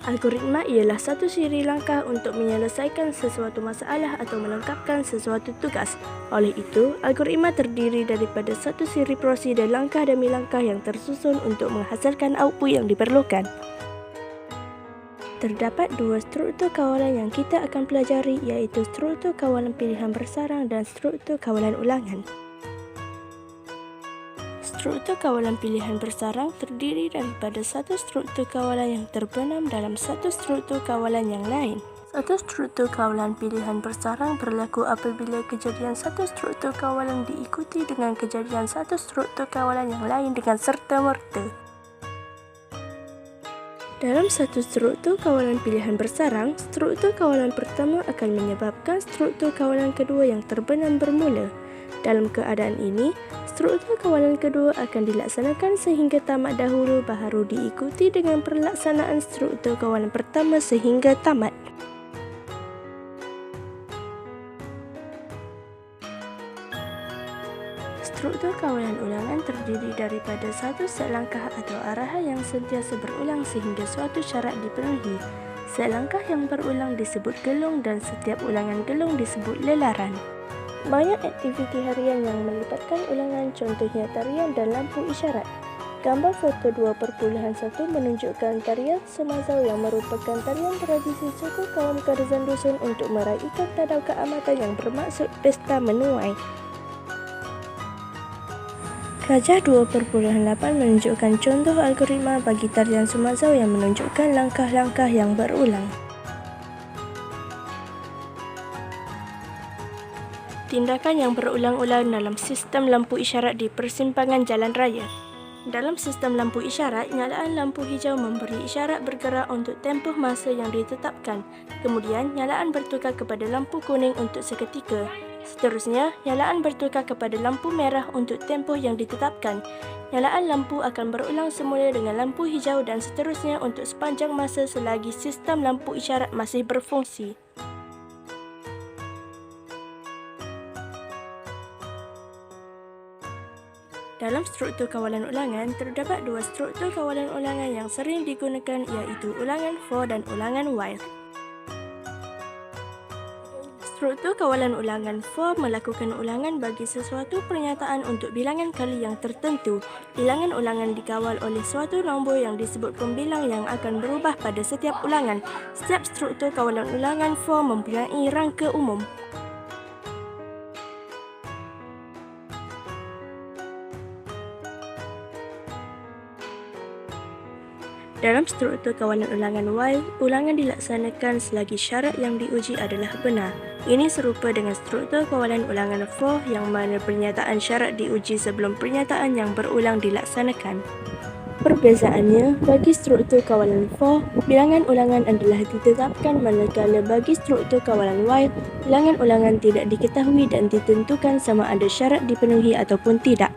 Algoritma ialah satu siri langkah untuk menyelesaikan sesuatu masalah atau melengkapkan sesuatu tugas. Oleh itu, algoritma terdiri daripada satu siri prosedur langkah demi langkah yang tersusun untuk menghasilkan output yang diperlukan. Terdapat dua struktur kawalan yang kita akan pelajari, iaitu struktur kawalan pilihan bersarang dan struktur kawalan ulangan. Struktur kawalan pilihan bersarang terdiri daripada satu struktur kawalan yang terbenam dalam satu struktur kawalan yang lain. Satu struktur kawalan pilihan bersarang berlaku apabila kejadian satu struktur kawalan diikuti dengan kejadian satu struktur kawalan yang lain dengan serta-merta. Dalam satu struktur kawalan pilihan bersarang, struktur kawalan pertama akan menyebabkan struktur kawalan kedua yang terbenam bermula. Dalam keadaan ini, struktur kawalan kedua akan dilaksanakan sehingga tamat dahulu baharu diikuti dengan pelaksanaan struktur kawalan pertama sehingga tamat. Struktur kawalan ulangan terdiri daripada satu set langkah atau arahan yang sentiasa berulang sehingga suatu syarat dipenuhi. Set langkah yang berulang disebut gelung dan setiap ulangan gelung disebut lelaran. Banyak aktiviti harian yang melibatkan ulangan, contohnya tarian dan lampu isyarat. Gambar foto 2.1 menunjukkan tarian Sumazau yang merupakan tarian tradisi suku kaum Kerzan Dusun untuk meraihkan tadau keamatan yang bermaksud pesta menuai. Rajah 2.8 menunjukkan contoh algoritma bagi tarian Sumazau yang menunjukkan langkah-langkah yang berulang. Tindakan yang berulang-ulang dalam sistem lampu isyarat di persimpangan jalan raya. Dalam sistem lampu isyarat, nyalaan lampu hijau memberi isyarat bergerak untuk tempoh masa yang ditetapkan. Kemudian, nyalaan bertukar kepada lampu kuning untuk seketika. Seterusnya, nyalaan bertukar kepada lampu merah untuk tempoh yang ditetapkan. Nyalaan lampu akan berulang semula dengan lampu hijau dan seterusnya untuk sepanjang masa selagi sistem lampu isyarat masih berfungsi. Dalam struktur kawalan ulangan, terdapat dua struktur kawalan ulangan yang sering digunakan, iaitu ulangan for dan ulangan while. Struktur kawalan ulangan for melakukan ulangan bagi sesuatu pernyataan untuk bilangan kali yang tertentu. Bilangan ulangan dikawal oleh suatu nombor yang disebut pembilang yang akan berubah pada setiap ulangan. Setiap struktur kawalan ulangan for mempunyai rangka umum. Dalam struktur kawalan ulangan while, ulangan dilaksanakan selagi syarat yang diuji adalah benar. Ini serupa dengan struktur kawalan ulangan for yang mana pernyataan syarat diuji sebelum pernyataan yang berulang dilaksanakan. Perbezaannya, bagi struktur kawalan for, bilangan ulangan adalah ditetapkan manakala bagi struktur kawalan while, bilangan ulangan tidak diketahui dan ditentukan sama ada syarat dipenuhi ataupun tidak.